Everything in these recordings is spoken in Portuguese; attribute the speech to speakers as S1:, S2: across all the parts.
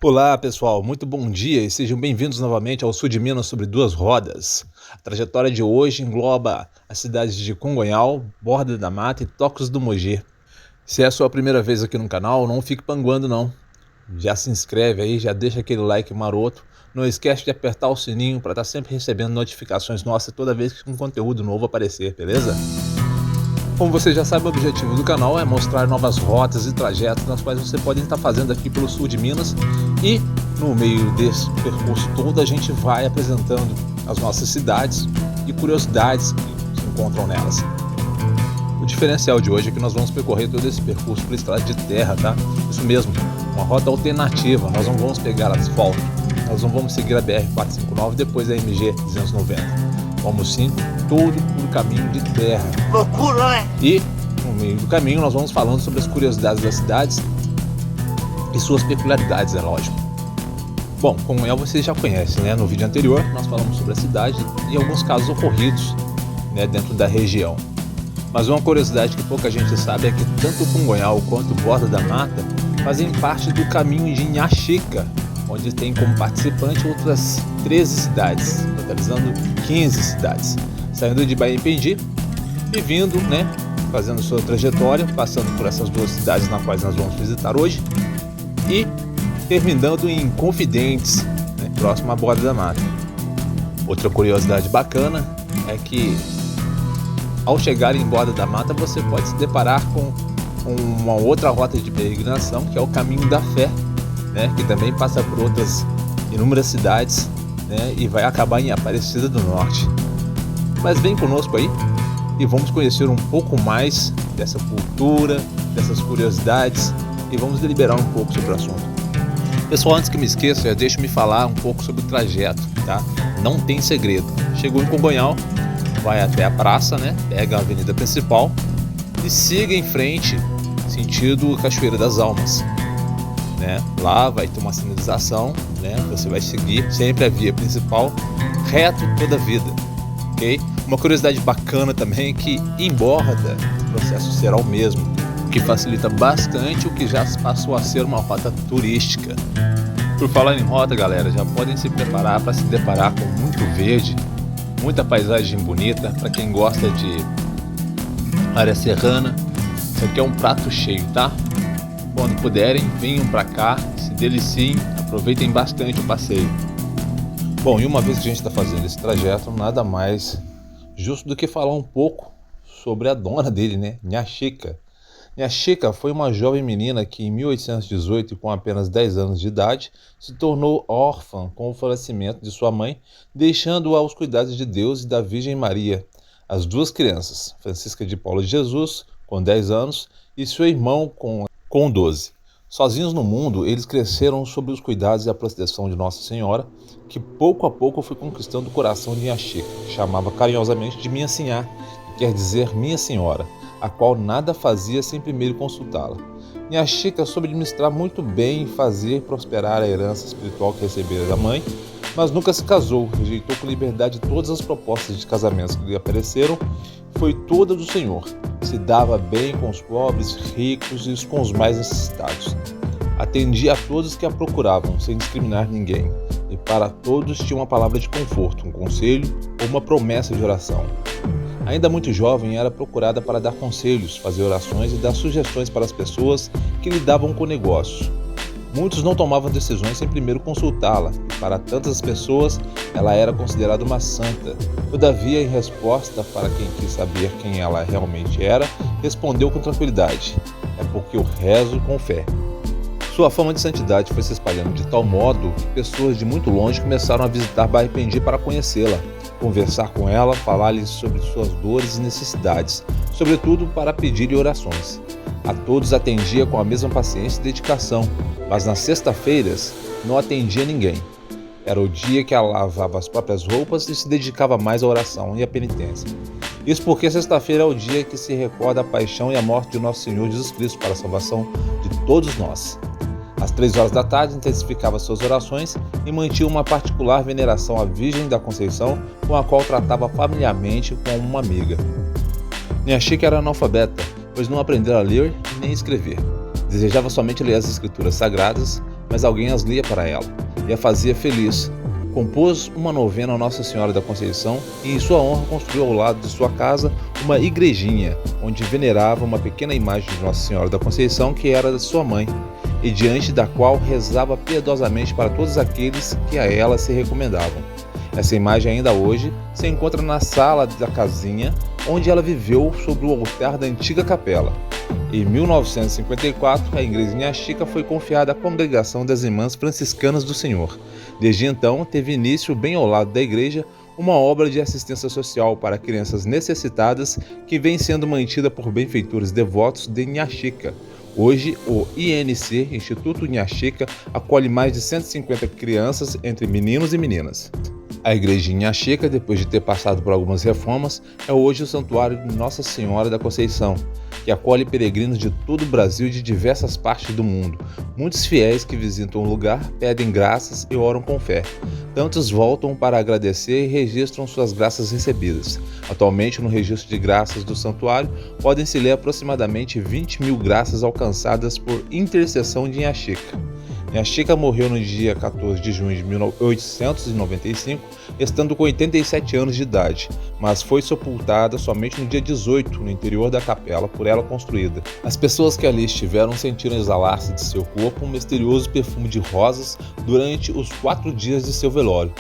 S1: Olá pessoal, muito bom dia e sejam bem-vindos novamente ao Sul de Minas sobre duas rodas. A trajetória de hoje engloba as cidades de Congonhal, Borda da Mata e Tocos do Moji. Se é a sua primeira vez aqui no canal, não fique panguando não. Já se inscreve aí, já deixa aquele like maroto. Não esquece de apertar o sininho para estar sempre recebendo notificações nossas toda vez que um conteúdo novo aparecer, beleza? Como você já sabe, o objetivo do canal é mostrar novas rotas e trajetos nas quais você pode estar fazendo aqui pelo sul de Minas, e no meio desse percurso todo a gente vai apresentando as nossas cidades e curiosidades que se encontram nelas. O diferencial de hoje é que nós vamos percorrer todo esse percurso por estrada de terra, tá? Isso mesmo, uma rota alternativa, nós não vamos pegar asfalto, nós não vamos seguir a BR-459 depois a MG-290. Vamos sim, todo por caminho de terra.
S2: Loucura, né?
S1: E no meio do caminho nós vamos falando sobre as curiosidades das cidades e suas peculiaridades, é lógico. Bom, Congonhal vocês já conhecem, né? No vídeo anterior nós falamos sobre a cidade e alguns casos ocorridos, né, dentro da região. Mas uma curiosidade que pouca gente sabe é que tanto Congonhal quanto Borda da Mata fazem parte do caminho de Inhaxica, onde tem como participante outras 13 cidades, totalizando 15 cidades, saindo de Baependi e vindo, né, fazendo sua trajetória, passando por essas duas cidades nas quais nós vamos visitar hoje e terminando em Confidentes, né, próximo à Borda da Mata. Outra curiosidade bacana é que ao chegar em Borda da Mata você pode se deparar com uma outra rota de peregrinação, que é o Caminho da Fé, né, que também passa por outras inúmeras cidades, né, e vai acabar em Aparecida do Norte. Mas vem conosco aí e vamos conhecer um pouco mais dessa cultura, dessas curiosidades, e vamos deliberar um pouco sobre o assunto. Pessoal, antes que me esqueça, deixa-me falar um pouco sobre o trajeto, tá? Não tem segredo. Chegou em Congonhal, vai até a praça, né, pega a avenida principal e siga em frente, sentido Cachoeira das Almas. Né? Lá vai ter uma sinalização, né? Você vai seguir sempre a via principal, reto toda a vida, ok? Uma curiosidade bacana também é que em Borda o processo será o mesmo, o que facilita bastante o que já passou a ser uma rota turística. Por falar em rota, galera, já podem se preparar para se deparar com muito verde, muita paisagem bonita. Para quem gosta de área serrana, isso aqui é um prato cheio, tá? Quando puderem, venham para cá, se deliciem, aproveitem bastante o passeio. Bom, e uma vez que a gente está fazendo esse trajeto, nada mais justo do que falar um pouco sobre a dona dele, né? Inhaxica. Inhaxica foi uma jovem menina que em 1818, com apenas 10 anos de idade, se tornou órfã com o falecimento de sua mãe, deixando-a aos cuidados de Deus e da Virgem Maria. As duas crianças, Francisca de Paula de Jesus, com 10 anos, e seu irmão com 12. Sozinhos no mundo, eles cresceram sob os cuidados e a proteção de Nossa Senhora, que pouco a pouco foi conquistando o coração de Inhaxica, que chamava carinhosamente de Minha Sinhá, que quer dizer Minha Senhora, a qual nada fazia sem primeiro consultá-la. Inhaxica soube administrar muito bem e fazer prosperar a herança espiritual que recebera da mãe, mas nunca se casou, rejeitou com liberdade todas as propostas de casamentos que lhe apareceram, foi toda do Senhor. Se dava bem com os pobres, ricos e com os mais necessitados. Atendia a todos que a procuravam, sem discriminar ninguém. E para todos tinha uma palavra de conforto, um conselho ou uma promessa de oração. Ainda muito jovem, era procurada para dar conselhos, fazer orações e dar sugestões para as pessoas que lidavam com negócios. Muitos não tomavam decisões sem primeiro consultá-la, e para tantas pessoas ela era considerada uma santa. Todavia, em resposta para quem quis saber quem ela realmente era, respondeu com tranquilidade: é porque eu rezo com fé. Sua fama de santidade foi se espalhando de tal modo que pessoas de muito longe começaram a visitar Baependi para conhecê-la, conversar com ela, falar-lhe sobre suas dores e necessidades, sobretudo para pedir-lhe orações. A todos atendia com a mesma paciência e dedicação, mas nas sextas-feiras não atendia ninguém. Era o dia que ela lavava as próprias roupas e se dedicava mais à oração e à penitência. Isso porque sexta-feira é o dia que se recorda a paixão e a morte de nosso Senhor Jesus Cristo para a salvação de todos nós. Às 3 horas da tarde, intensificava suas orações e mantinha uma particular veneração à Virgem da Conceição, com a qual tratava familiarmente como uma amiga. Inhaxica era analfabeta pois não aprendera a ler nem escrever. Desejava somente ler as escrituras sagradas, mas alguém as lia para ela e a fazia feliz. Compôs uma novena a Nossa Senhora da Conceição e, em sua honra, construiu ao lado de sua casa uma igrejinha, onde venerava uma pequena imagem de Nossa Senhora da Conceição, que era de sua mãe, e diante da qual rezava piedosamente para todos aqueles que a ela se recomendavam. Essa imagem ainda hoje se encontra na sala da casinha onde ela viveu sobre o altar da antiga capela. Em 1954, a igreja Inha Chica foi confiada à Congregação das Irmãs Franciscanas do Senhor. Desde então, teve início, bem ao lado da igreja, uma obra de assistência social para crianças necessitadas que vem sendo mantida por benfeitores devotos de Inha Chica. Hoje, o INC, Instituto Inha Chica, acolhe mais de 150 crianças entre meninos e meninas. A igreja Inha Chica, depois de ter passado por algumas reformas, é hoje o santuário de Nossa Senhora da Conceição, que acolhe peregrinos de todo o Brasil e de diversas partes do mundo. Muitos fiéis que visitam o lugar pedem graças e oram com fé. Tantos voltam para agradecer e registram suas graças recebidas. Atualmente, no registro de graças do santuário, podem-se ler aproximadamente 20 mil graças alcançadas por intercessão de Inha Chica. Inha Chica morreu no dia 14 de junho de 1895, estando com 87 anos de idade, mas foi sepultada somente no dia 18, no interior da capela por ela construída. As pessoas que ali estiveram sentiram exalar-se de seu corpo um misterioso perfume de rosas durante os 4 dias de seu velório.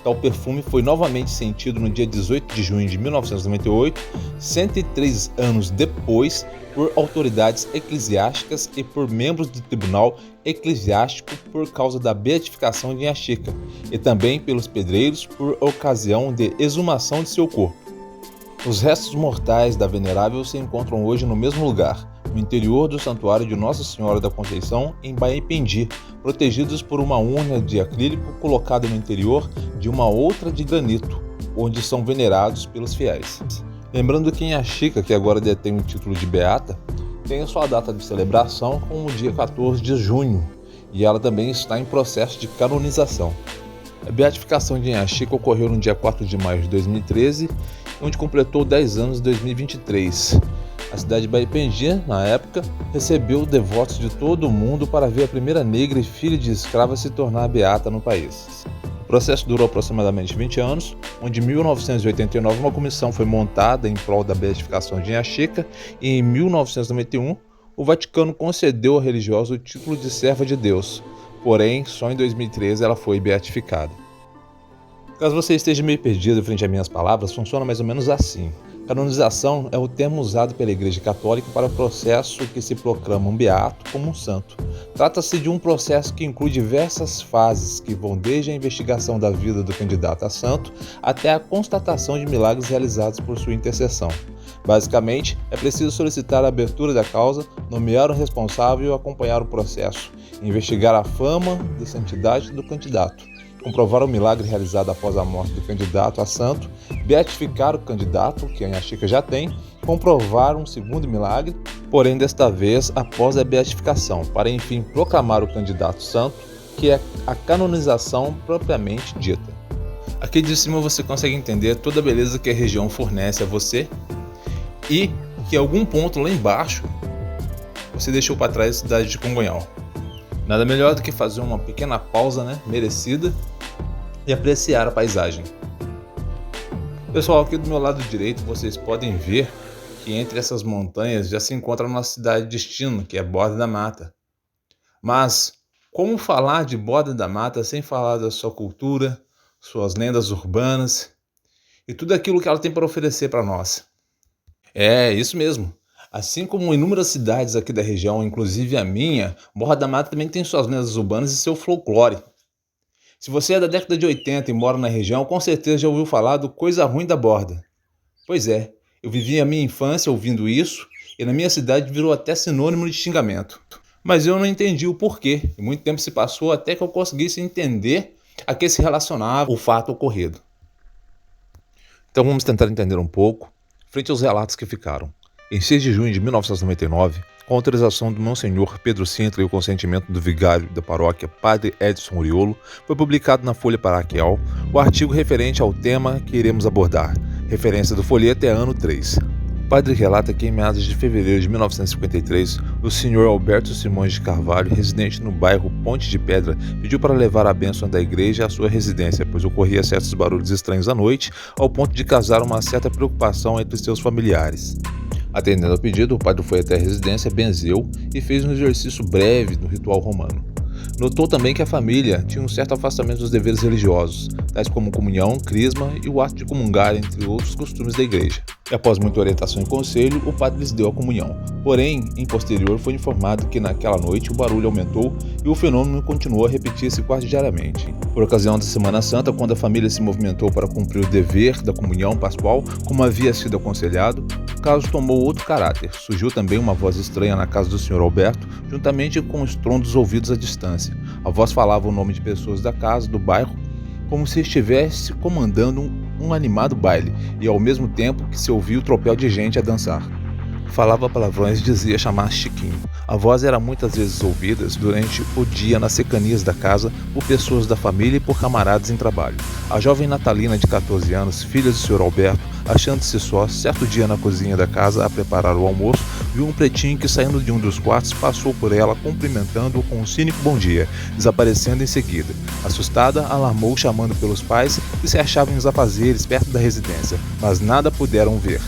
S1: Tal perfume foi novamente sentido no dia 18 de junho de 1998, 103 anos depois, por autoridades eclesiásticas e por membros do tribunal eclesiástico por causa da beatificação de Inha Chica, e também pelos pedreiros por ocasião de exumação de seu corpo. Os restos mortais da venerável se encontram hoje no mesmo lugar, no interior do Santuário de Nossa Senhora da Conceição, em Baipendi, protegidos por uma urna de acrílico colocada no interior de uma outra de granito, onde são venerados pelos fiéis. Lembrando que Inha Chica, que agora detém o título de beata, tem a sua data de celebração como o dia 14 de junho, e ela também está em processo de canonização. A beatificação de Inha Chica ocorreu no dia 4 de maio de 2013, onde completou 10 anos em 2023. A cidade de Baipendi, na época, recebeu devotos de todo o mundo para ver a primeira negra e filha de escrava se tornar beata no país. O processo durou aproximadamente 20 anos, onde em 1989 uma comissão foi montada em prol da beatificação de Inha Chica e em 1991 o Vaticano concedeu à religiosa o título de serva de Deus, porém só em 2013 ela foi beatificada. Caso você esteja meio perdido frente às minhas palavras, funciona mais ou menos assim. Canonização é o termo usado pela Igreja Católica para o processo que se proclama um beato como um santo. Trata-se de um processo que inclui diversas fases que vão desde a investigação da vida do candidato a santo até a constatação de milagres realizados por sua intercessão. Basicamente, é preciso solicitar a abertura da causa, nomear o responsável e acompanhar o processo, investigar a fama de santidade do candidato, comprovar o milagre realizado após a morte do candidato a santo, beatificar o candidato, que a Inha Chica já tem, comprovar um segundo milagre, porém desta vez após a beatificação, para enfim proclamar o candidato santo, que é a canonização propriamente dita. Aqui de cima você consegue entender toda a beleza que a região fornece a você e que em algum ponto lá embaixo você deixou para trás a cidade de Congonhal. Nada melhor do que fazer uma pequena pausa, merecida, e apreciar a paisagem. Pessoal, aqui do meu lado direito vocês podem ver que entre essas montanhas já se encontra a nossa cidade de destino, que é Borda da Mata. Mas como falar de Borda da Mata sem falar da sua cultura, suas lendas urbanas e tudo aquilo que ela tem para oferecer para nós? É, isso mesmo. Assim como inúmeras cidades aqui da região, inclusive a minha, Borda da Mata também tem suas lendas urbanas e seu folclore. Se você é da década de 80 e mora na região, com certeza já ouviu falar do Coisa Ruim da Borda. Pois é, eu vivi a minha infância ouvindo isso e na minha cidade virou até sinônimo de xingamento. Mas eu não entendi o porquê, e muito tempo se passou até que eu conseguisse entender a que se relacionava o fato ocorrido. Então vamos tentar entender um pouco, frente aos relatos que ficaram. Em 6 de junho de 1999, com autorização do Monsenhor Pedro Sintra e o consentimento do vigário da paróquia Padre Edson Uriolo, foi publicado na Folha Paroquial o artigo referente ao tema que iremos abordar, referência do folheto é ano 3. padre relata que em meados de fevereiro de 1953, o Sr. Alberto Simões de Carvalho, residente no bairro Ponte de Pedra, pediu para levar a bênção da igreja à sua residência, pois ocorria certos barulhos estranhos à noite, ao ponto de causar uma certa preocupação entre seus familiares. Atendendo ao pedido, o padre foi até a residência, benzeu e fez um exercício breve no ritual romano. Notou também que a família tinha um certo afastamento dos deveres religiosos, tais como comunhão, crisma e o ato de comungar, entre outros costumes da igreja. E após muita orientação e conselho, o padre lhes deu a comunhão. Porém, em posterior, foi informado que naquela noite o barulho aumentou e o fenômeno continuou a repetir-se quase diariamente. Por ocasião da Semana Santa, quando a família se movimentou para cumprir o dever da comunhão pascual, como havia sido aconselhado, o caso tomou outro caráter. Surgiu também uma voz estranha na casa do Sr. Alberto, juntamente com o estrondo dos ouvidos à distância. A voz falava o nome de pessoas da casa, do bairro, como se estivesse comandando um animado baile, e ao mesmo tempo que se ouvia o tropel de gente a dançar. Falava palavrões e dizia chamar Chiquinho. A voz era muitas vezes ouvida durante o dia nas cercanias da casa por pessoas da família e por camaradas em trabalho. A jovem Natalina, de 14 anos, filha do Sr. Alberto, achando-se só, certo dia na cozinha da casa a preparar o almoço, viu um pretinho que, saindo de um dos quartos, passou por ela cumprimentando-o com um cínico bom dia, desaparecendo em seguida. Assustada, alarmou chamando pelos pais que se achavam em afazeres perto da residência, mas nada puderam ver.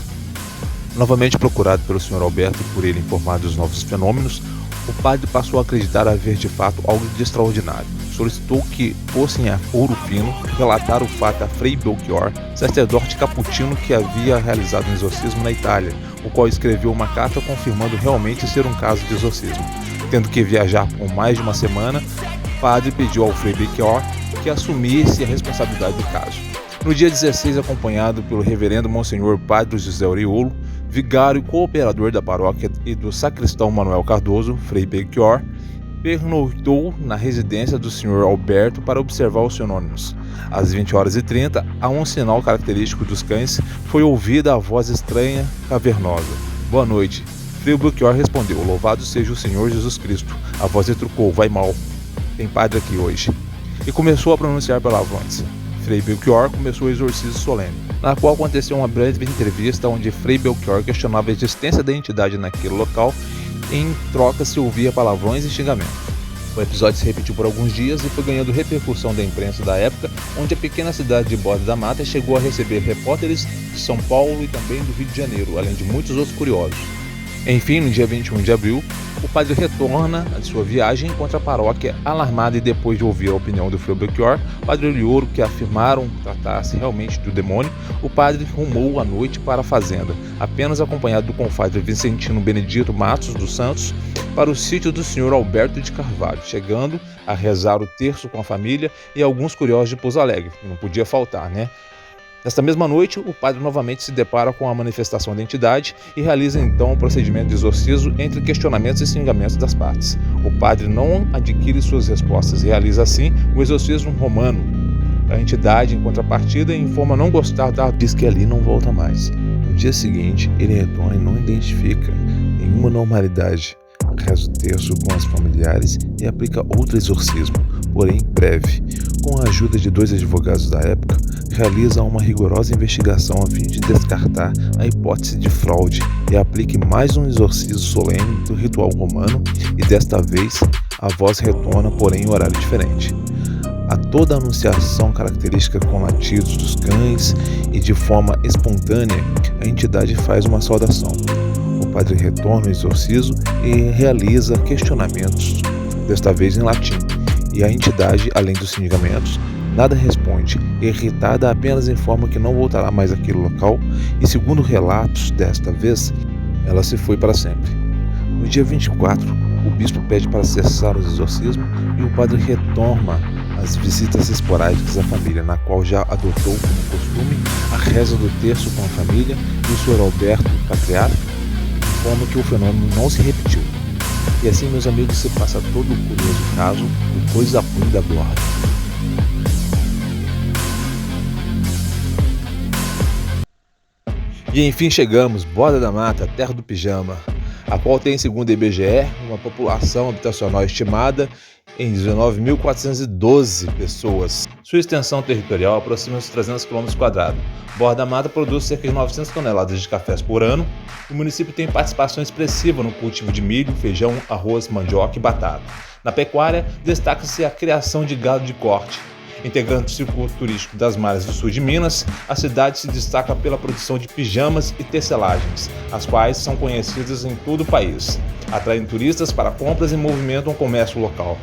S1: Novamente procurado pelo Sr. Alberto e por ele informado dos novos fenômenos, o padre passou a acreditar haver de fato algo de extraordinário. Solicitou que fossem a Ouro Fino relatar o fato a Frei Belchior, sacerdote capuchino que havia realizado um exorcismo na Itália, o qual escreveu uma carta confirmando realmente ser um caso de exorcismo. Tendo que viajar por mais de uma semana, o padre pediu ao Frei Belchior que assumisse a responsabilidade do caso. No dia 16, acompanhado pelo reverendo Monsenhor Padre José Oriolo, vigário e cooperador da paróquia, e do sacristão Manuel Cardoso, Frei Belchior, pernoitou na residência do Sr. Alberto para observar os fenômenos. Às 20h30, a um sinal característico dos cães, foi ouvida a voz estranha, cavernosa. Boa noite. Frei Belchior respondeu, louvado seja o Senhor Jesus Cristo. A voz retrucou, vai mal. Tem padre aqui hoje. E começou a pronunciar palavrões. Frei Belchior começou o exorcismo solene, na qual aconteceu uma breve entrevista onde Frei Belchior questionava a existência da entidade naquele local e em troca se ouvia palavrões e xingamentos. O episódio se repetiu por alguns dias e foi ganhando repercussão da imprensa da época, onde a pequena cidade de Borda da Mata chegou a receber repórteres de São Paulo e também do Rio de Janeiro, além de muitos outros curiosos. Enfim, no dia 21 de abril, o padre retorna de sua viagem e encontra a paróquia alarmada, e depois de ouvir a opinião do Frei Belchior, padre Olioro, que afirmaram tratar-se realmente do demônio, o padre rumou à noite para a fazenda, apenas acompanhado do confrade Vicentino Benedito Matos dos Santos, para o sítio do Sr. Alberto de Carvalho, chegando a rezar o terço com a família e alguns curiosos de Pouso Alegre, que não podia faltar, né? Nesta mesma noite, o padre novamente se depara com a manifestação da entidade e realiza então o procedimento de exorcismo entre questionamentos e xingamentos das partes. O padre não adquire suas respostas e realiza assim o exorcismo romano. A entidade, em contrapartida, informa não gostar diz que ali não volta mais. No dia seguinte, ele retorna e não identifica nenhuma normalidade. Reza o terço com os familiares e aplica outro exorcismo, porém breve. Com a ajuda de 2 advogados da época, realiza uma rigorosa investigação a fim de descartar a hipótese de fraude e aplique mais um exorcismo solene do ritual romano, e desta vez a voz retorna, porém em horário diferente. A toda a anunciação característica com latidos dos cães e de forma espontânea, a entidade faz uma saudação. O padre retorna ao exorcismo e realiza questionamentos, desta vez em latim, e a entidade, além dos xingamentos, nada responde. Irritada, apenas informa que não voltará mais àquele local e, segundo relatos desta vez, ela se foi para sempre. No dia 24, o bispo pede para cessar os exorcismos e o padre retoma as visitas esporádicas à família, na qual já adotou como costume a reza do terço com a família, e o Sr. Alberto, patriarca, informa que o fenômeno não se repetiu. E assim, meus amigos, se passa todo o curioso caso do Coisa Ruim da Glória. E enfim chegamos, Borda da Mata, terra do pijama. a qual tem, segundo o IBGE, uma população habitacional estimada em 19.412 pessoas. Sua extensão territorial aproxima os 300 km². Borda da Mata produz cerca de 900 toneladas de cafés por ano. O município tem participação expressiva no cultivo de milho, feijão, arroz, mandioca e batata. Na pecuária, destaca-se a criação de gado de corte. Integrando o círculo turístico das margens do sul de Minas, a cidade se destaca pela produção de pijamas e tecelagens, as quais são conhecidas em todo o país, atraindo turistas para compras e movimentam o comércio local.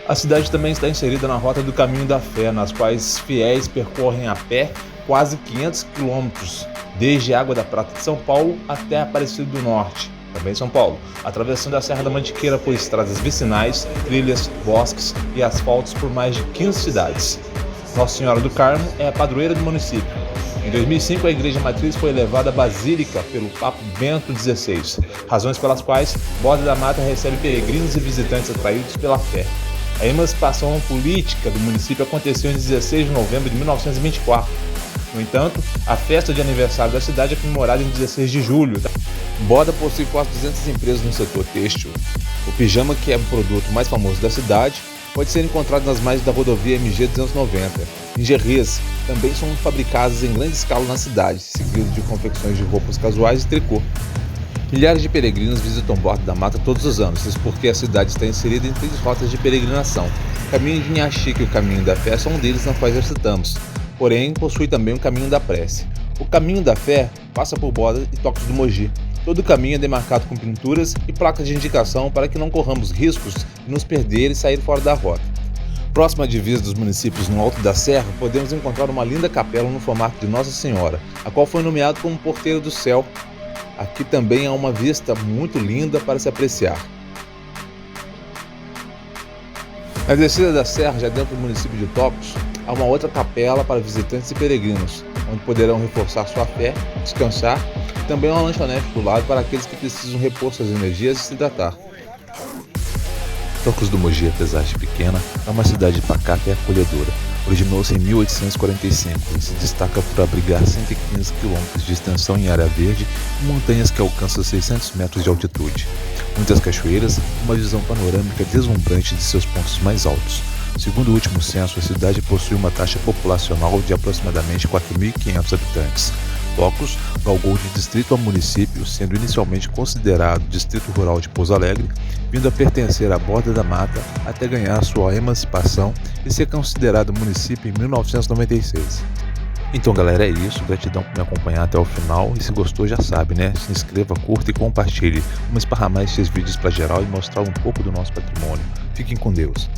S1: A cidade também está inserida na Rota do Caminho da Fé, nas quais fiéis percorrem a pé quase 500 quilômetros, desde Água da Prata de São Paulo até Aparecida do Norte, também São Paulo, atravessando a Serra da Mantiqueira por estradas vicinais, trilhas, bosques e asfaltos por mais de 15 cidades. Nossa Senhora do Carmo é a padroeira do município. Em 2005, a Igreja Matriz foi elevada à Basílica pelo Papa Bento XVI, razões pelas quais Borda da Mata recebe peregrinos e visitantes atraídos pela fé. A emancipação política do município aconteceu em 16 de novembro de 1924. No entanto, a festa de aniversário da cidade é comemorada em 16 de julho. Borda possui quase 200 empresas no setor têxtil. O pijama, que é o produto mais famoso da cidade, pode ser encontrado nas margens da rodovia MG 290. Lingeries também são fabricadas em grande escala na cidade, seguido de confecções de roupas casuais e tricô. Milhares de peregrinos visitam Borda da Mata todos os anos, isso porque a cidade está inserida em 3 rotas de peregrinação. O Caminho de Inhaxica e o Caminho da Fé são um deles na quais já citamos, porém possui também o Caminho da Prece. O Caminho da Fé passa por Borda e Tocos do Mogi. Todo o caminho é demarcado com pinturas e placas de indicação para que não corramos riscos de nos perder e sair fora da rota. Próxima à divisa dos municípios no alto da serra, podemos encontrar uma linda capela no formato de Nossa Senhora, a qual foi nomeada como Porteira do Céu. Aqui também há uma vista muito linda para se apreciar. Na descida da serra, já dentro do município de Tocos, há uma outra capela para visitantes e peregrinos, onde poderão reforçar sua fé, descansar, e também uma lanchonete do lado para aqueles que precisam repor suas energias e se hidratar. Tocos do Mogi, apesar de pequena, é uma cidade pacata e acolhedora. Originou-se em 1845 e se destaca por abrigar 115 km de extensão em área verde e montanhas que alcançam 600 metros de altitude. Muitas cachoeiras e uma visão panorâmica deslumbrante de seus pontos mais altos. Segundo o último censo, a cidade possui uma taxa populacional de aproximadamente 4.500 habitantes. Tocos galgou de distrito a município, sendo inicialmente considerado distrito rural de Pouso Alegre, vindo a pertencer à Borda da Mata até ganhar sua emancipação e ser considerado município em 1996. Então galera, é isso, gratidão por me acompanhar até o final e se gostou já sabe, né? Se inscreva, curta e compartilhe. Vamos esparramar esses vídeos para geral e mostrar um pouco do nosso patrimônio. Fiquem com Deus.